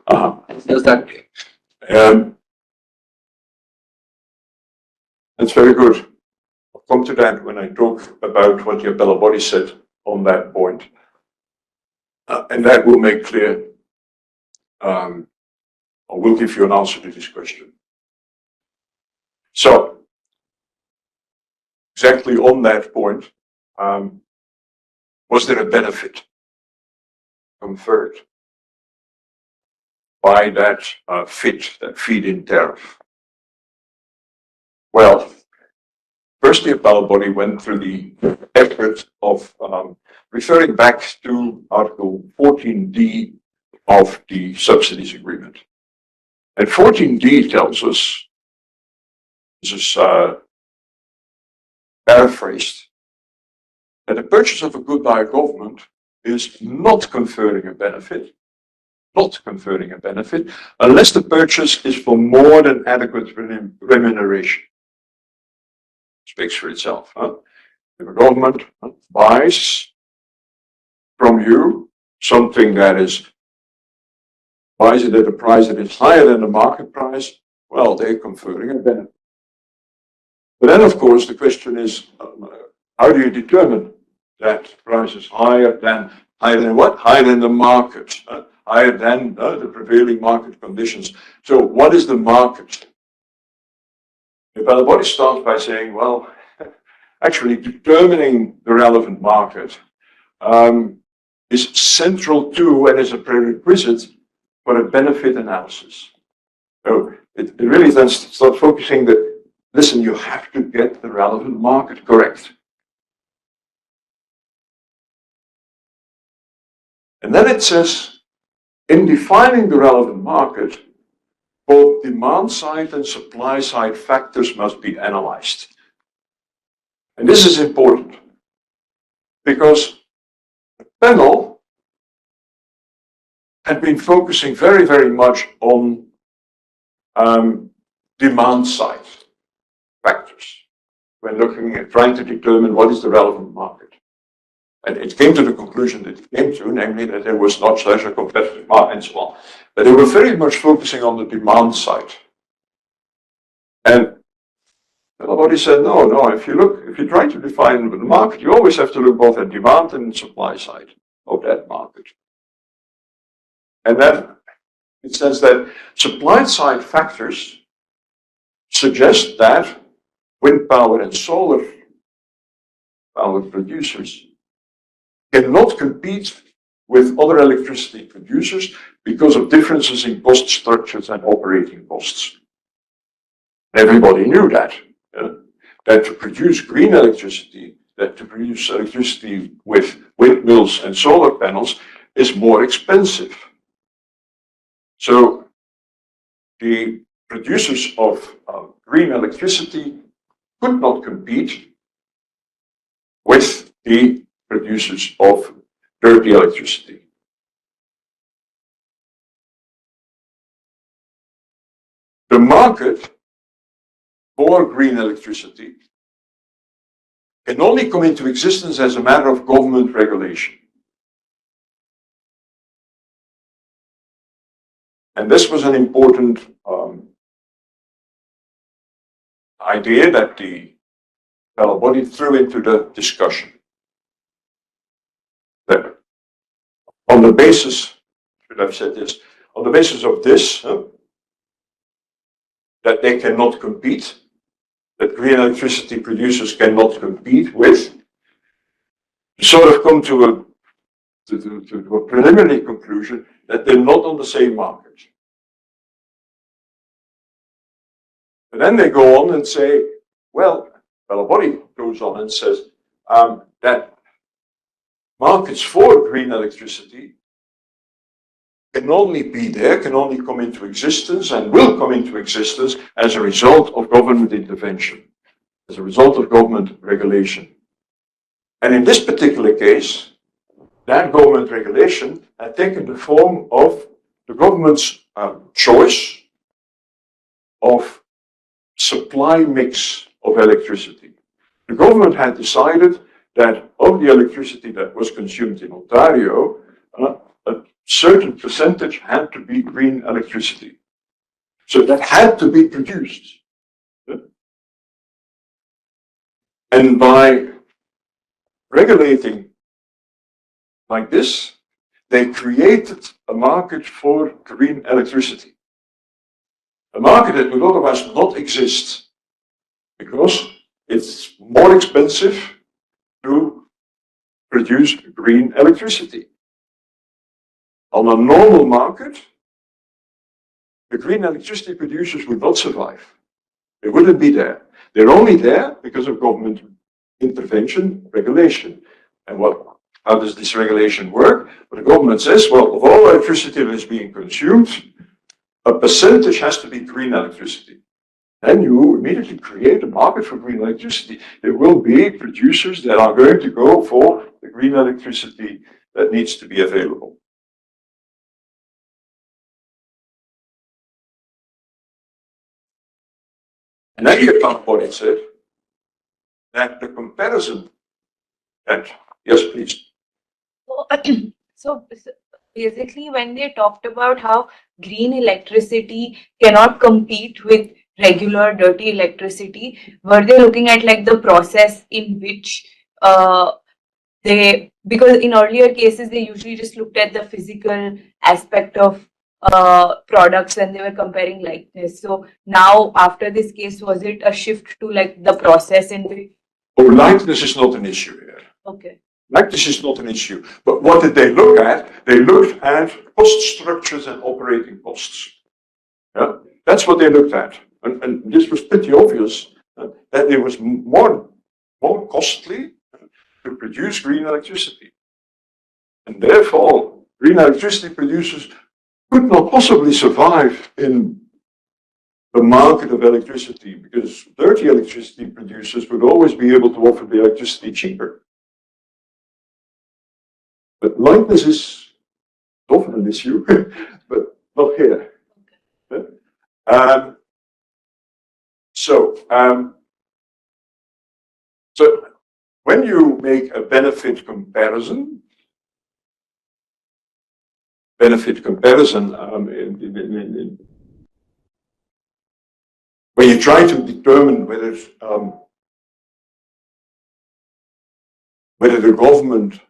does that mean? That's very good. I'll come to that when I talk about what the appellate body said on that point. And that will make clear, or will give you an answer to this question. So, exactly on that point, was there a benefit conferred by that that feed-in tariff? Well, first the appellate body went through the effort of referring back to Article 14D of the subsidies agreement. And 14D tells us, this is paraphrased, that the purchase of a good by a government is not conferring a benefit, unless the purchase is for more than adequate remuneration. Speaks for itself. If a government buys from you something buys it at a price that is higher than the market price, well, they're conferring a benefit. But then, of course, the question is, how do you determine that price is higher than what? Higher than the market, higher than the prevailing market conditions. So what is the market? The appellate body starts by saying, well, actually determining the relevant market is central to and is a prerequisite for a benefit analysis. So it really then starts focusing that, listen, you have to get the relevant market correct. And then it says, in defining the relevant market, both demand side and supply side factors must be analyzed. And this is important because the panel had been focusing very, very much on demand side factors when looking at trying to determine what is the relevant market. And it came to the conclusion that it came to, namely that there was not such a competitive market and so on. But they were very much focusing on the demand side. And everybody said, no, if you try to define the market, you always have to look both at demand and supply side of that market. And then it says that supply side factors suggest that wind power and solar power producers cannot compete with other electricity producers because of differences in cost structures and operating costs. Everybody knew that. That to produce green electricity, that to produce electricity with windmills and solar panels is more expensive. So the producers of green electricity could not compete with the producers of dirty electricity. The market for green electricity can only come into existence as a matter of government regulation. And this was an important idea that the appellate body threw into the discussion. That on the basis, should have said this, on the basis of this, that they cannot compete, that green electricity producers cannot compete with, sort of come to a preliminary conclusion that they're not on the same market. And then they go on and say, well, a body goes on and says that markets for green electricity can only be there, can only come into existence and will come into existence as a result of government intervention, as a result of government regulation. And in this particular case, that government regulation had taken the form of the government's choice of supply mix of electricity. The government had decided that of the electricity that was consumed in Ontario, a certain percentage had to be green electricity. So that had to be produced. And by regulating like this, they created a market for green electricity. A market that would otherwise not exist because it's more expensive to produce green electricity. On a normal market, the green electricity producers would not survive. They wouldn't be there. They're only there because of government intervention, regulation. And how does this regulation work? Well, the government says, well, of all electricity that is being consumed, a percentage has to be green electricity. Then you immediately create a market for green electricity. There will be producers that are going to go for the green electricity that needs to be available. And then you found what it said, that the comparison, that, yes, please. So basically, when they talked about how green electricity cannot compete with regular dirty electricity, were they looking at like the process in which because in earlier cases, they usually just looked at the physical aspect of products and they were comparing likeness. So now after this case, was it a shift to like the process in which? Oh, likeness is not an issue here. Okay. Likeness is not an issue. But what did they look at? They looked at cost structures and operating costs. Yeah, that's what they looked at. And this was pretty obvious that it was more costly to produce green electricity. And therefore, green electricity producers could not possibly survive in the market of electricity because dirty electricity producers would always be able to offer the electricity cheaper. But likeness is often an issue, but not here. So when you make a benefit comparison, when you try to determine whether the government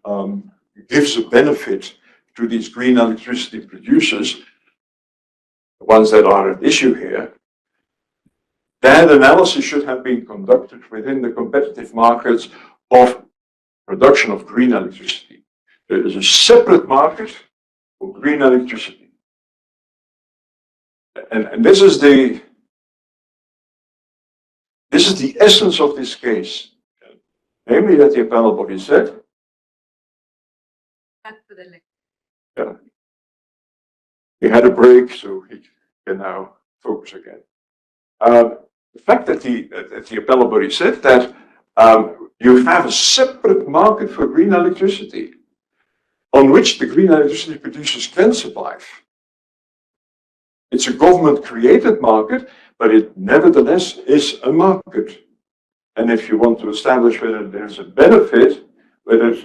gives a benefit to these green electricity producers, the ones that are at issue here, that analysis should have been conducted within the competitive markets of production of green electricity. There is a separate market for green electricity. And this is the essence of this case. Namely that the appellate body said, yeah, he had a break, so he can now focus again. The fact that the appellate body said that you have a separate market for green electricity on which the green electricity producers can survive. It's a government-created market, but it nevertheless is a market. and if you want to establish whether there's a benefit, whether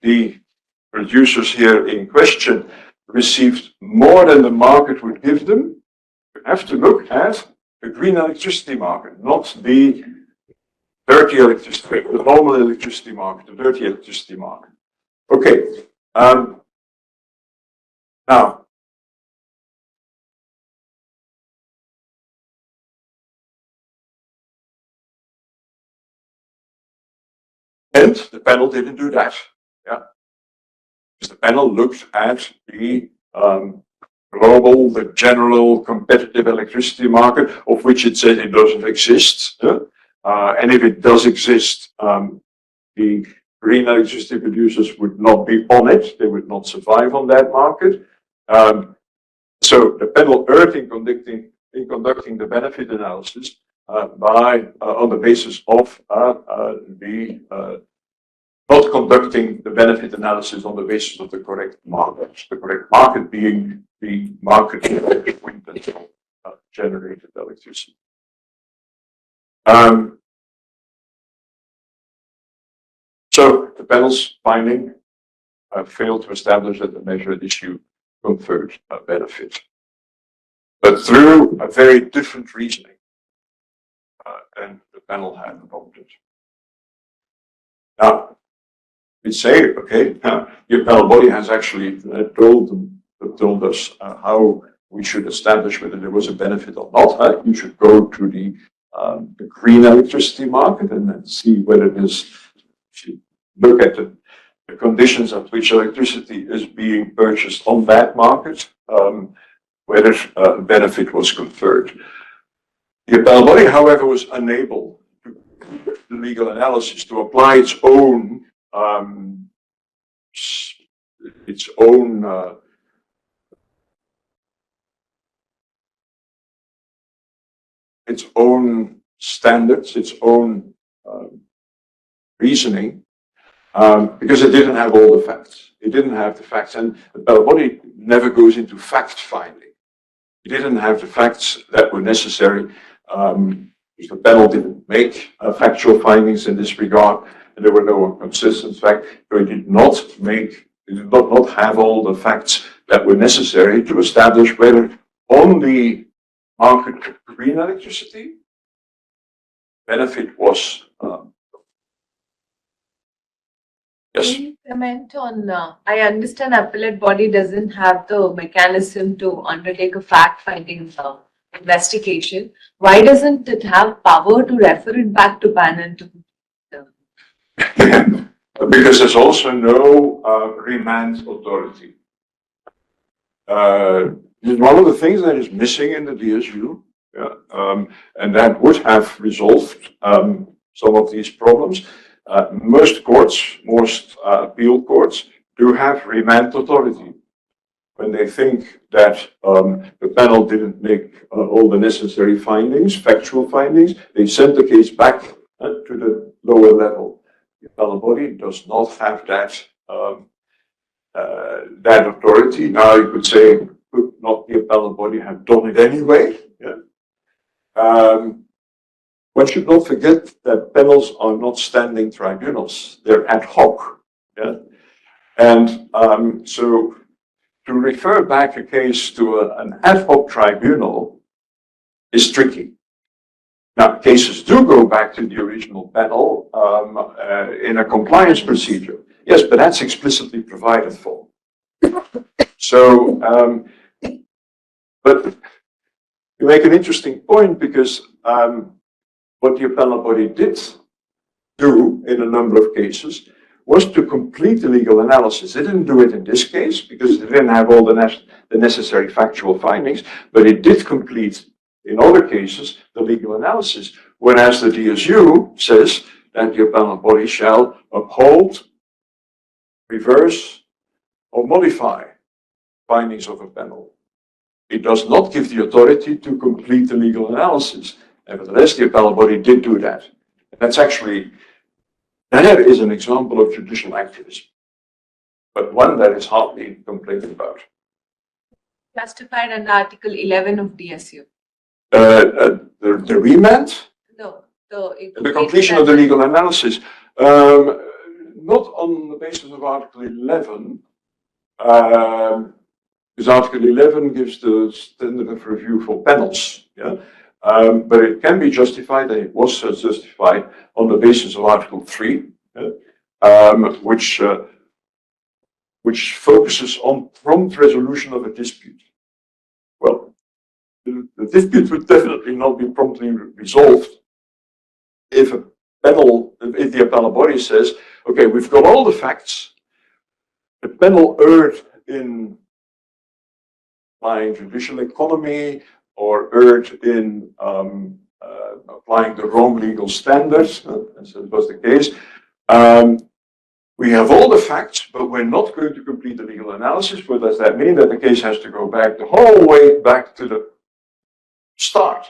the producers here in question received more than the market would give them, you have to look at the green electricity market, not the dirty electricity, the normal electricity market, the dirty electricity market. Okay. Now, and the panel didn't do that. Yeah. Because the panel looked at the global, the general competitive electricity market, of which it said it doesn't exist. And if it does exist, the green electricity producers would not be on it. They would not survive on that market. So the panel erred in conducting the benefit analysis on the basis of not conducting the benefit analysis on the basis of the correct market being the market wind and generated electricity. So the panel's finding failed to establish that the measured issue conferred a benefit, but through a very different reasoning than the panel had adopted. Now, we say, okay, the appellate body has actually told us how we should establish whether there was a benefit or not. You should go to the green electricity market and then see whether there's, if you look at the conditions at which electricity is being purchased on that market, whether a benefit was conferred. The appellate body, however, was unable to do the legal analysis to apply its own standards, its own reasoning, because it didn't have all the facts. It didn't have the facts, and the appellate body never goes into fact finding. It didn't have the facts that were necessary. Because the panel didn't make factual findings in this regard, and there were no inconsistent facts. So it did not have all the facts that were necessary to establish whether on the market of green electricity, benefit was. Yes. Can you comment on? I understand appellate body doesn't have the mechanism to undertake a fact-finding investigation. Why doesn't it have power to refer it back to panel to? Because there's also no remand authority. One of the things that is missing in the DSU, and that would have resolved some of these problems. Most appeal courts do have remand authority. When they think that the panel didn't make all the necessary findings, factual findings, they send the case back to the lower level. The appellate body does not have that authority. Now you could say, could not the appellate body have done it anyway? Yeah. One should not forget that panels are not standing tribunals; they're ad hoc. Yeah, and so. To refer back a case to an ad hoc tribunal is tricky. Now, cases do go back to the original panel in a compliance procedure. Yes, but that's explicitly provided for. So, but you make an interesting point because what the appellate body did do in a number of cases was to complete the legal analysis. They didn't do it in this case because they didn't have all the necessary factual findings, but it did complete, in other cases, the legal analysis, whereas the DSU says that the appellate body shall uphold, reverse, or modify findings of a panel. It does not give the authority to complete the legal analysis. Nevertheless, the appellate body did do that. That's actually that is an example of judicial activism, but one that is hardly complained about. Justified under Article 11 of DSU. The remand? No, the completion of the legal analysis. Not on the basis of Article 11, because Article 11 gives the standard of review for panels, yeah? But it can be justified, and it was justified on the basis of Article 3, which focuses on prompt resolution of a dispute. Well, the dispute would definitely not be promptly resolved if the appellate body says, okay, we've got all the facts, the panel erred in applying judicial economy or erred in applying the wrong legal standards, as was the case. We have all the facts, but we're not going to complete the legal analysis. What does that mean? That the case has to go back the whole way back to the start,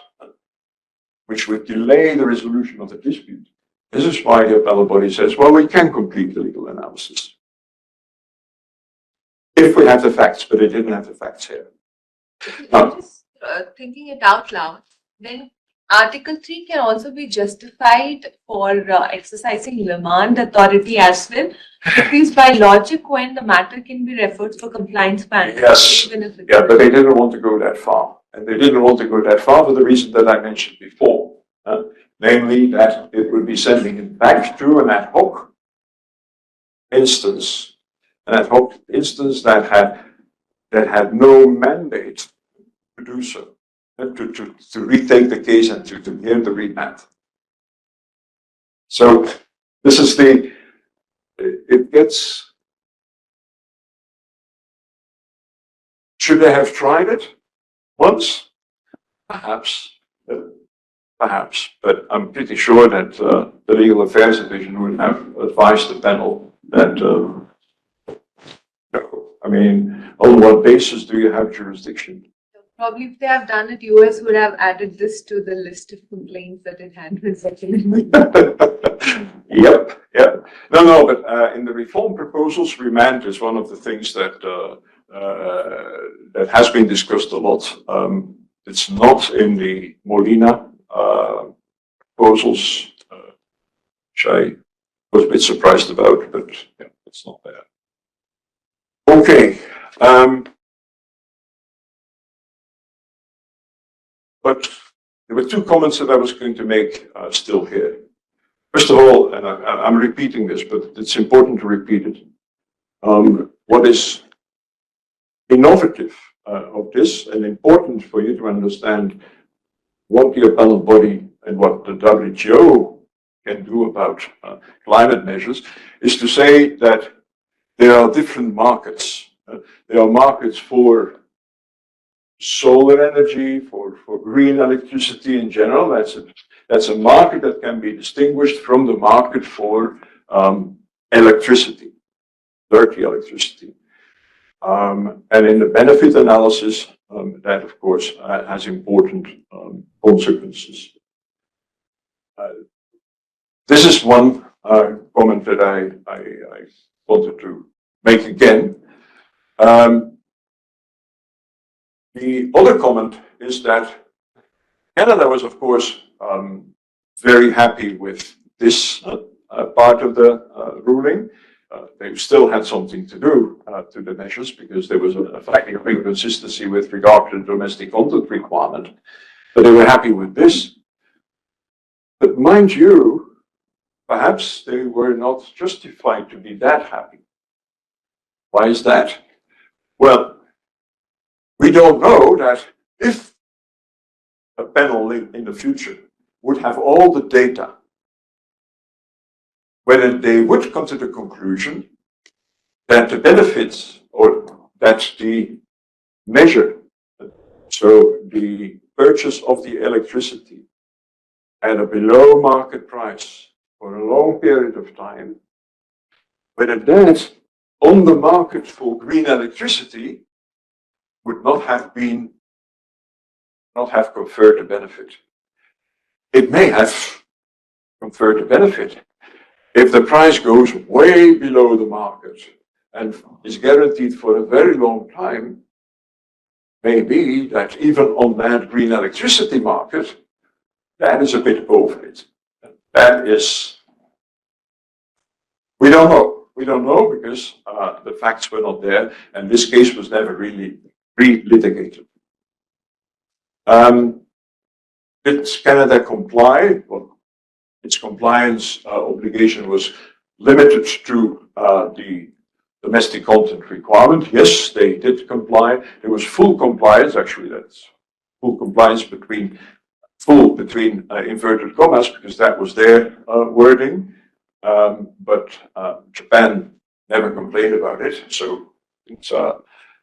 which would delay the resolution of the dispute. This is why the appellate body says, well, we can complete the legal analysis if we have the facts, but they didn't have the facts here. I'm just thinking it out loud. Then Article 3 can also be justified for exercising remand authority as well, because by logic, when the matter can be referred for compliance panel. Yes, yeah, but they didn't want to go that far. And they didn't want to go that far for the reason that I mentioned before. Namely, that it would be sending it back to an ad hoc instance, that had no mandate to do so, to retake the case and to hear the remand. So this is it gets, should they have tried it once? Perhaps, but I'm pretty sure that the Legal Affairs Division would have advised the panel that, I mean, on what basis do you have jurisdiction? Probably if they have done it, US would have added this to the list of complaints that it had with such an Yep. No, but in the reform proposals, remand is one of the things that that has been discussed a lot. It's not in the Molina proposals, which I was a bit surprised about, but yeah, it's not there. Okay. But there were two comments that I was going to make still here. First of all, and I'm repeating this, but it's important to repeat it. What is innovative of this and important for you to understand what the appellate body and what the WTO can do about climate measures is to say that there are different markets. There are markets for solar energy, for green electricity in general. That's a market that can be distinguished from the market for electricity, dirty electricity. And in the benefit analysis, that of course has important consequences. This is one comment that I wanted to make again. The other comment is that Canada was, of course, very happy with this part of the ruling. They still had something to do to the measures because there was a finding of inconsistency with regard to the domestic content requirement, but they were happy with this. But mind you, perhaps they were not justified to be that happy. Why is that? Well, we don't know that if a panel in the future would have all the data, whether they would come to the conclusion that the benefits or that the measure, so the purchase of the electricity at a below market price for a long period of time, whether that on the market for green electricity would not have conferred a benefit. It may have conferred a benefit if the price goes way below the market and is guaranteed for a very long time. Maybe that even on that green electricity market, that is a bit over it. that is, we don't know. We don't know because the facts were not there, and this case was never really re-litigated. Did Canada comply? Well, its compliance obligation was limited to the domestic content requirement. Yes, they did comply. There was full compliance, actually, that's full compliance between inverted commas, because that was their wording. But Japan never complained about it, so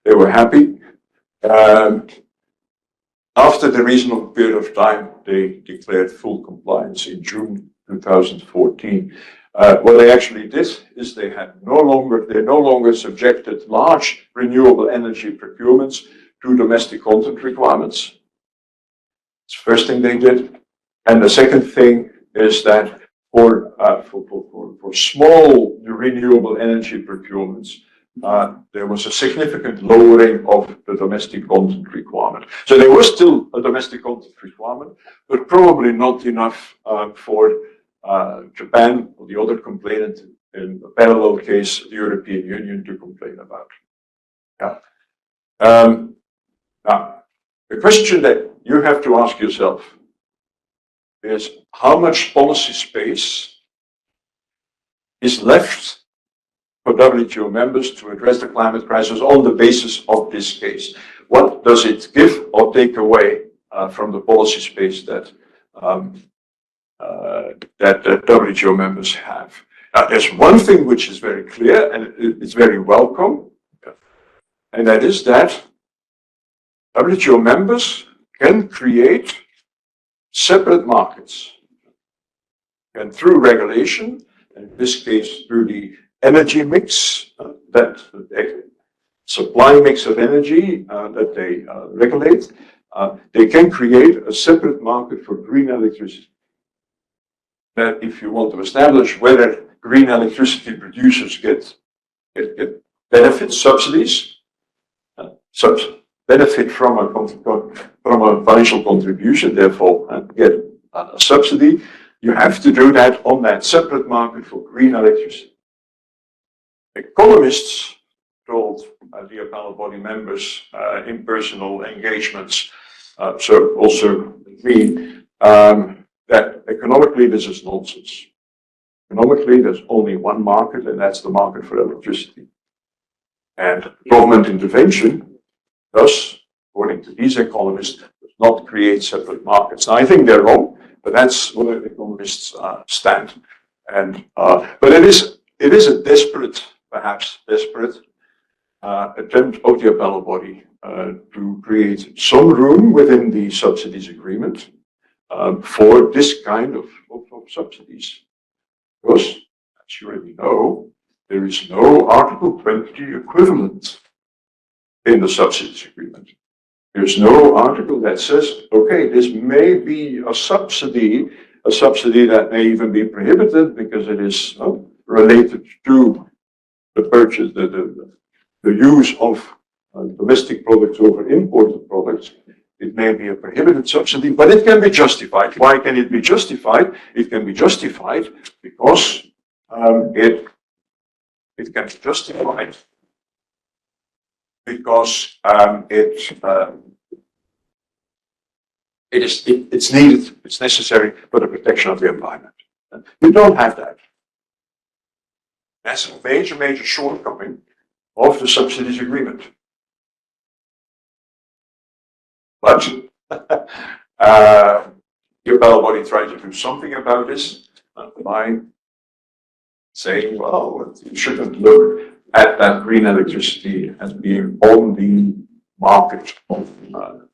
they were happy. After the reasonable period of time, they declared full compliance in June 2014. What they actually did is they no longer subjected large renewable energy procurements to domestic content requirements. It's the first thing they did. And the second thing is that for small renewable energy procurements, there was a significant lowering of the domestic content requirement. So there was still a domestic content requirement, but probably not enough for Japan or the other complainant in a parallel case, the European Union, to complain about. Yeah. Now, the question that you have to ask yourself is how much policy space is left for WTO members to address the climate crisis on the basis of this case? What does it give or take away from the policy space that that WTO members have? Now, there's one thing which is very clear and it's very welcome, and that is that WTO members can create separate markets, and through regulation, in this case through the energy mix, that supply mix of energy that they regulate, they can create a separate market for green electricity. That if you want to establish whether green electricity producers get benefits, subsidies, benefit from a financial contribution, therefore get a subsidy, you have to do that on that separate market for green electricity. Economists told the appellate body members in personal engagements, so also me, that economically this is nonsense. Economically, there's only one market, and that's the market for electricity. And government intervention does, according to these economists, does not create separate markets. Now, I think they're wrong, but that's where economists stand. And but it is a desperate, perhaps desperate, attempt of the appellate body to create some room within the subsidies agreement for this kind of subsidies. Because, as you already know, there is no Article 20 equivalent in the subsidies agreement. There's no article that says, okay, this may be a subsidy that may even be prohibited because it is related to the purchase, the use of domestic products over imported products. It may be a prohibited subsidy, but it can be justified. Why can it be justified? It can be justified because it can be justified because it's needed, it's necessary for the protection of the environment. You don't have that. That's a major, major shortcoming of the subsidies agreement. But the appellate body tried to do something about this by saying, well, you shouldn't look at that green electricity as being on the market of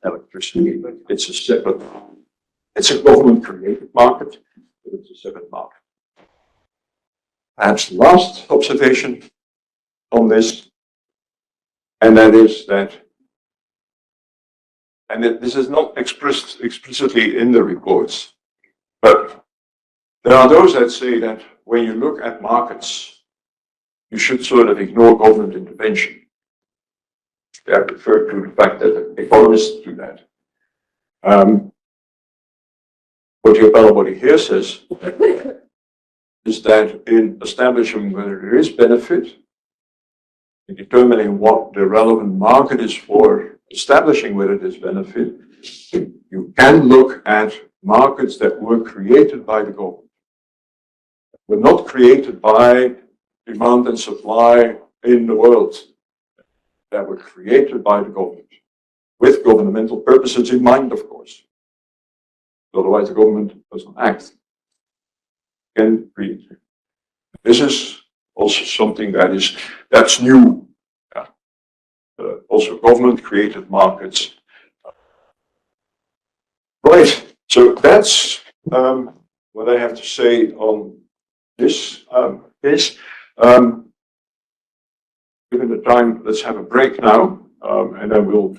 electricity, but it's a separate, it's a government-created market, but it's a separate market. Perhaps the last observation on this, and that is that, and this is not expressed explicitly in the reports, but there are those that say that when you look at markets, you should sort of ignore government intervention. They have referred to the fact that economists do that. what the appellate body here says is that in establishing whether there is benefit, in determining what the relevant market is for establishing whether there's benefit, you can look at markets that were created by the government. Were not created by demand and supply in the world. That were created by the government, with governmental purposes in mind, of course. Otherwise, the government doesn't act. Can create. This is also something that's new. Yeah. Also, government-created markets. Right. So that's what I have to say on this case. Given the time, let's have a break now, and then we'll